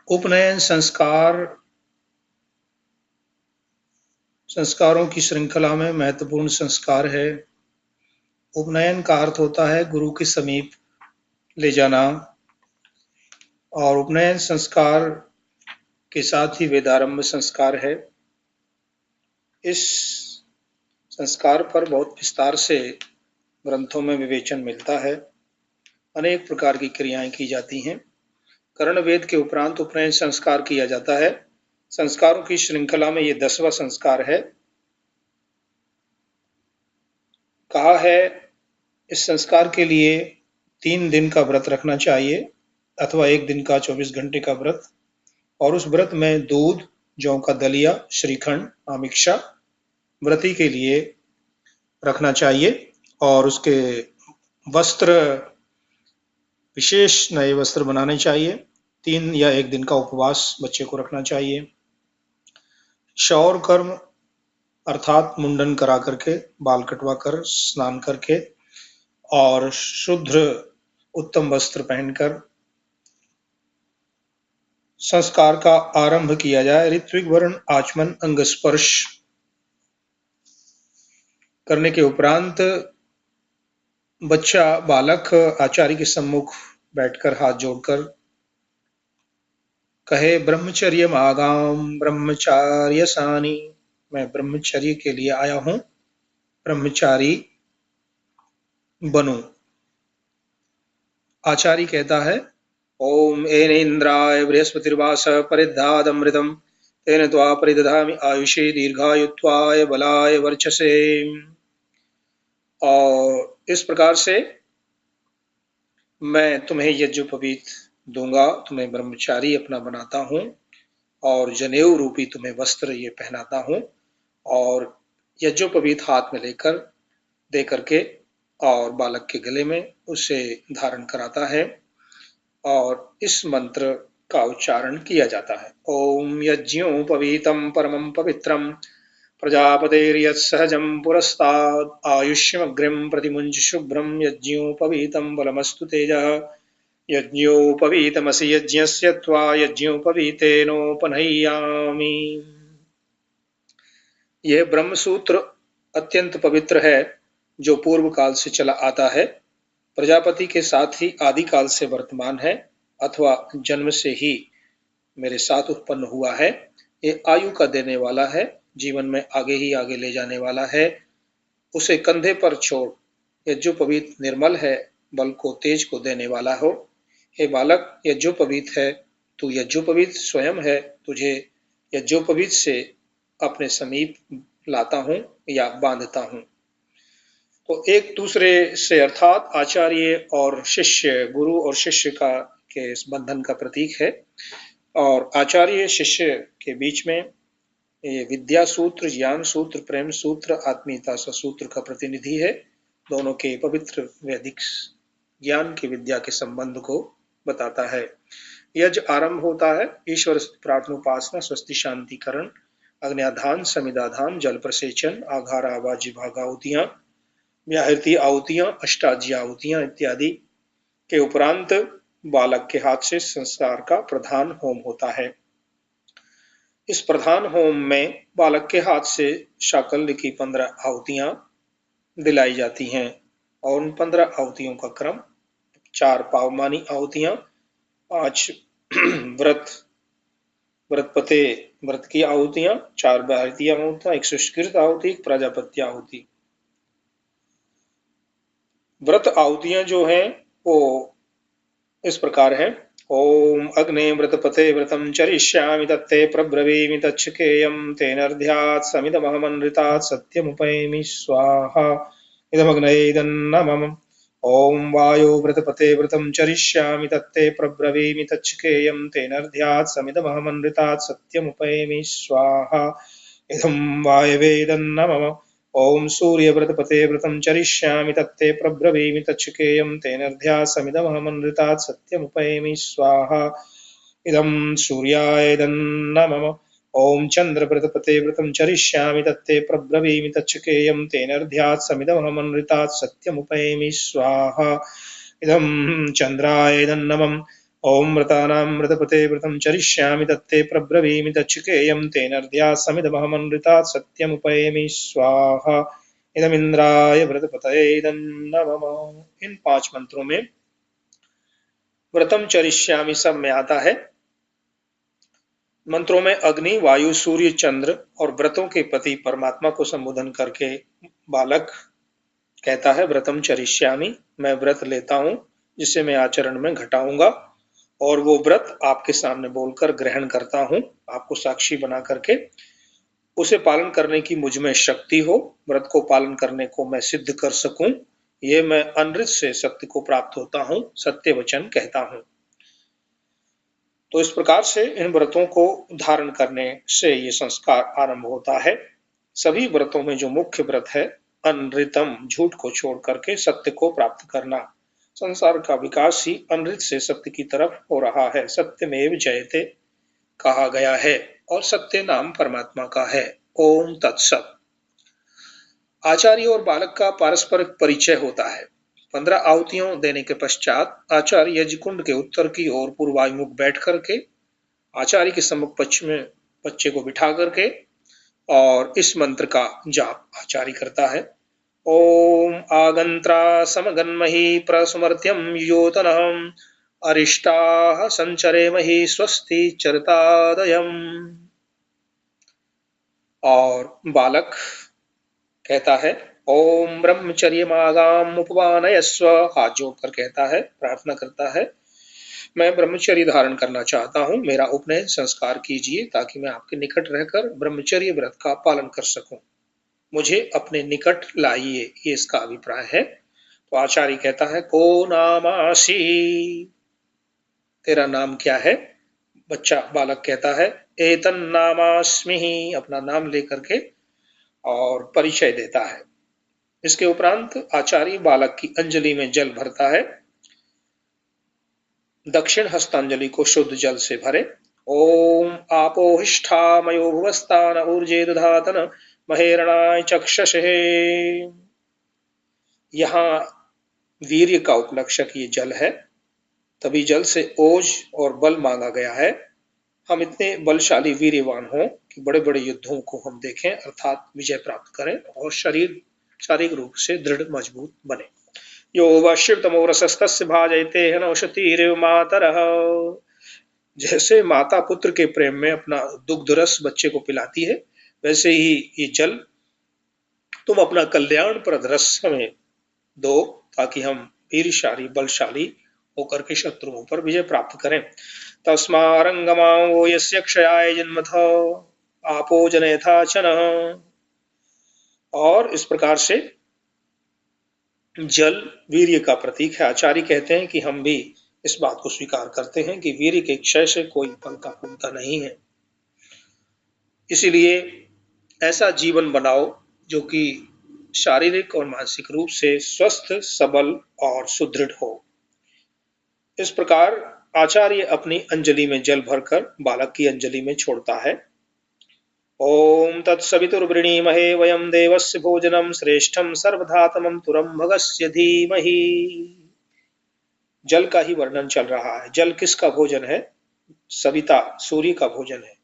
उपनयन संस्कारों की श्रृंखला में महत्वपूर्ण संस्कार है। उपनयन का अर्थ होता है गुरु के समीप ले जाना, और उपनयन संस्कार के साथ ही वेदारंभ संस्कार है। इस संस्कार पर बहुत विस्तार से ग्रंथों में विवेचन मिलता है। अनेक प्रकार की क्रियाएं की जाती हैं। कर्णवेद के उपरांत उपनयन संस्कार किया जाता है। संस्कारों की श्रृंखला में ये 10वां संस्कार है। कहा है इस संस्कार के लिए 3 दिन का व्रत रखना चाहिए अथवा 1 दिन का 24 घंटे का व्रत, और उस व्रत में दूध, जौ का दलिया, श्रीखंड, आमिक्षा व्रती के लिए रखना चाहिए, और उसके वस्त्र, विशेष नए वस्त्र बनाने चाहिए। 3 या 1 दिन का उपवास बच्चे को रखना चाहिए। शौर कर्म अर्थात मुंडन करा करके, बाल कटवा कर, स्नान करके और शुद्ध उत्तम वस्त्र पहनकर संस्कार का आरंभ किया जाए। ऋत्विक वर्ण आचमन अंग स्पर्श करने के उपरांत बच्चा बालक आचार्य के सम्मुख बैठकर हाथ जोड़कर कहे, ब्रह्मचर्य आगाम ब्रह्मचार्य सानी, मैं ब्रह्मचर्य के लिए आया हूं, ब्रह्मचारी बनूं। आचार्य कहता है, ओम एन इंद्राय बृहस्पतिर्वास परिद्धादमृतम तेन त्वा परिदधामि आयुषे दीर्घायुत्वाय बलाय वर्चसे। और इस प्रकार से मैं तुम्हें यज्ञोपवीत दूंगा, तुम्हें ब्रह्मचारी अपना बनाता हूं, और जनेऊ रूपी तुम्हें वस्त्र ये पहनाता हूं, और यज्ञोपवीत हाथ में लेकर दे करके और बालक के गले में उसे धारण कराता है, और इस मंत्र का उच्चारण किया जाता है। ओम यज्ञोपवीतम परमं पवित्रम प्रजापतेर्यत्सहजं पुरस्ताद् आयुष्यमग्र्यं प्रतिमुञ्च शुभ्रं यज्ञोपवीतं बलमस्तु तेजः यज्ञोपवीतमसि यज्ञस्य त्वा यज्ञोपवीतेनोपनह्यामि। यह ब्रह्मसूत्र अत्यंत पवित्र है, जो पूर्व काल से चला आता है। प्रजापति के साथ ही आदि काल से वर्तमान है, अथवा जन्म से ही मेरे साथ उत्पन्न हुआ है। ये आयु का देने वाला है, जीवन में आगे ही आगे ले जाने वाला है। उसे कंधे पर छोड़, यज्ञोपवीत निर्मल है, बल को तेज को देने वाला हो। हे बालक, यज्ञोपवीत है, तू यज्ञोपवीत स्वयं है, तुझे यज्ञोपवीत से अपने समीप लाता हूं या बांधता हूं। तो एक दूसरे से अर्थात आचार्य और शिष्य, गुरु और शिष्य का के बंधन का प्रतीक है, और आचार्य शिष्य के बीच में ये विद्या सूत्र, ज्ञान सूत्र, प्रेम सूत्र, आत्मीयता सूत्र का प्रतिनिधि है। दोनों के पवित्र वैदिक ज्ञान की विद्या के संबंध को बताता है। यज्ञ आरंभ होता है ईश्वर प्रार्थनोपासना, स्वस्ति शांतिकरण, अग्न्याधान, समिदाधान, जल प्रसेचन, आघार आवाजी भागाहुतियां, व्याहृति आहुतियां, अष्टाजी आहुतियां इत्यादि के उपरांत बालक के हाथ से संस्कार का प्रधान होम होता है। इस प्रधान होम में बालक के हाथ से शाकल्य की 15 आहुतियां दिलाई जाती हैं, और उन 15 आहुतियों का क्रम 4 पावमानी आहुतियां, 5 व्रतपते व्रत की आहुतियां, 4 भारतीय आहुतियां, 1 सुष्कृत आहुति, 1 प्रजापत्य आहुति। व्रत आहुतियां जो हैं वो इस प्रकार है। ओम अग्ने व्रतपते व्रतं चरिष्यामि तत्ते प्रब्रवीमि तच्छकेयं तेनर्ध्यात् समिदमहमनृतात् सत्यमुपैमि स्वाहा इदमग्नये इदन्नमम्। ओम वायो व्रतपते व्रतं चरिष्यामि तत्ते प्रब्रवीमि तच्छकेयं तेनर्ध्यात् समिदमहमनृतात् सत्यमुपैमि स्वाहा इदं वायवे इदन्नमम्। ओम सूर्यव्रतपते व्रतं चरिष्यामि तत्ते प्रब्रवीमि तच्छकेयं तेनर्ध्यात् समिदमहमनृतात् सत्यमुपैमि स्वाहा इदं सूर्याय इदन्नमम्। ओम चंद्रव्रतपते व्रतं चरिष्यामि तत्ते प्रब्रवीमि तच्छकेयं तेनर्ध्यात् समिदमहमनृतात् सत्यमुपैमि स्वाहा इदं चंद्राय इदन्नमम्। ओम मृतानां मृतपते व्रतं चरिष्यामि तत्ते प्रब्रवीमि तच्छिकेयं तेनर्द्यासमिदमहमनृतात् सत्यमुपैमि स्वाहा इदमिन्द्राय व्रतपतये इदं नमः। इन 5 मंत्रों में व्रतम चरिष्यामि सब में आता है। मंत्रों में अग्नि, वायु, सूर्य, चंद्र और व्रतों के पति परमात्मा को संबोधन करके बालक कहता है व्रतम चरिष्यामि, मैं व्रत लेता हूं जिसे मैं आचरण में घटाऊंगा और वो व्रत आपके सामने बोलकर ग्रहण करता हूं, आपको साक्षी बना करके। उसे पालन करने की मुझ में शक्ति हो, व्रत को पालन करने को मैं सिद्ध कर सकूं, ये मैं अनृत से सत्य को प्राप्त होता हूं, सत्य वचन कहता हूं। तो इस प्रकार से इन व्रतों को धारण करने से ये संस्कार आरंभ होता है। सभी व्रतों में जो मुख्य व्रत है अनृतम, झूठ को छोड़ करके सत्य को प्राप्त करना। संसार का विकास ही अनृत से सत्य की तरफ हो रहा है। सत्यमेव जयते कहा गया है और सत्य नाम परमात्मा का है। ओम तत्सत। आचार्य और बालक का पारस्परिक परिचय होता है। 15 आहुतियों देने के पश्चात आचार्य यज्ञ कुंड के उत्तर की ओर पूर्वाभिमुख बैठ करके आचार्य के सम्मुख पक्ष में बच्चे को बिठा करके और इस मंत्र का जाप आचार्य करता है। ओम आगंत्रा समगन्महि प्रसुमर्त्यम योतनहम अरिष्टाः संचरेमहि स्वस्ति चरतादयम्। और बालक कहता है ओम ब्रह्मचर्यमागाम उपवानयस्व, हाथ जोड़कर कहता है, प्रार्थना करता है, मैं ब्रह्मचर्य धारण करना चाहता हूं, मेरा उपनयन संस्कार कीजिए ताकि मैं आपके निकट रहकर ब्रह्मचर्य व्रत का पालन कर सकूं, मुझे अपने निकट लाइए, ये इसका अभिप्राय है। तो आचार्य कहता है को नामासी, तेरा नाम क्या है? बच्चा बालक कहता है एतन नामास्मि, अपना नाम लेकर के और परिचय देता है। इसके उपरांत आचार्य बालक की अंजलि में जल भरता है। दक्षिण हस्तांजलि को शुद्ध जल से भरे। ओम आपोहिष्ठा मयो भुवस्तान ऊर्जे दधातन महेरणाय चक्षुषे। यहाँ वीर्य का उपलक्षक ये जल है, तभी जल से ओज और बल मांगा गया है। हम इतने बलशाली वीर्यवान हों कि बड़े बड़े युद्धों को हम देखें अर्थात विजय प्राप्त करें और शारीरिक रूप से दृढ़ मजबूत बने। यो वशिवतमो रसस्तस्य भाजयते हनौषधिरिव मातरः, जैसे माता पुत्र के प्रेम में अपना दुग्ध रस बच्चे को पिलाती है, वैसे ही ये जल तुम अपना कल्याणप्रद रस हमें दो ताकि हम वीरशाली बलशाली होकर के शत्रुओं पर विजय प्राप्त करें। तस्मारंगमाओ यस्य क्षयाय जन्मथो आपो जनयथाचन। और इस प्रकार से जल वीर्य का प्रतीक है। आचार्य कहते हैं कि हम भी इस बात को स्वीकार करते हैं कि वीर्य के क्षय से कोई फलता फूलता नहीं है, इसीलिए ऐसा जीवन बनाओ जो कि शारीरिक और मानसिक रूप से स्वस्थ, सबल और सुदृढ़ हो। इस प्रकार आचार्य अपनी अंजलि में जल भरकर बालक की अंजलि में छोड़ता है। ओम तत्सवितुर्वृणीमहे वयम देवस्य भोजनम श्रेष्ठम सर्वधातमं तुरं भगस्य धीमहि। जल का ही वर्णन चल रहा है। जल किसका भोजन है? सविता, सूर्य का भोजन है।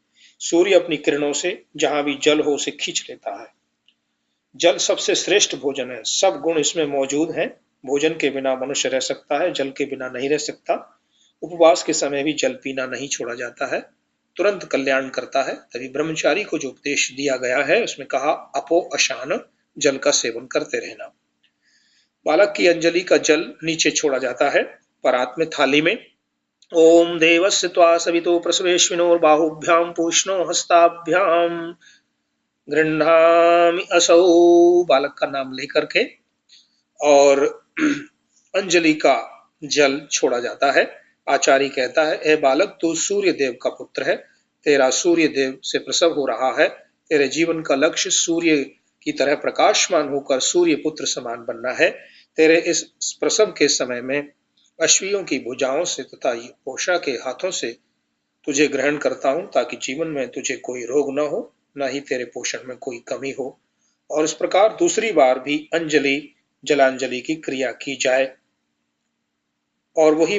सूर्य अपनी किरणों से जहां भी जल हो उसे खींच लेता है। जल सबसे श्रेष्ठ भोजन है, सब गुण इसमें मौजूद हैं। भोजन के बिना मनुष्य रह सकता है, जल के बिना नहीं रह सकता। उपवास के समय भी जल पीना नहीं छोड़ा जाता है, तुरंत कल्याण करता है। तभी ब्रह्मचारी को जो उपदेश दिया गया है उसमें कहा अपो अशान, जल का सेवन करते रहना। बालक की अंजलि का जल नीचे छोड़ा जाता है परात में, थाली में। ओम देवस्य त्वा सवितो प्रसवेश्विनोर्बाहुभ्याम पूष्णो हस्ताभ्याम गृह्णामि असौ, बालक का नाम लेकर के और अंजलि का जल छोड़ा जाता है। आचार्य कहता है ए बालक, तू सूर्य देव का पुत्र है, तेरा सूर्य देव से प्रसव हो रहा है। तेरे जीवन का लक्ष्य सूर्य की तरह प्रकाशमान होकर सूर्य पुत्र समान बनना है। तेरे इस प्रसव के समय में अश्वियों की भुजाओं से तथा पोषा के हाथों से तुझे ग्रहण करता हूं ताकि जीवन में तुझे कोई रोग न हो, न ही तेरे पोषण में कोई कमी हो। और इस प्रकार दूसरी बार भी अंजलि जलांजलि की क्रिया की जाए और वही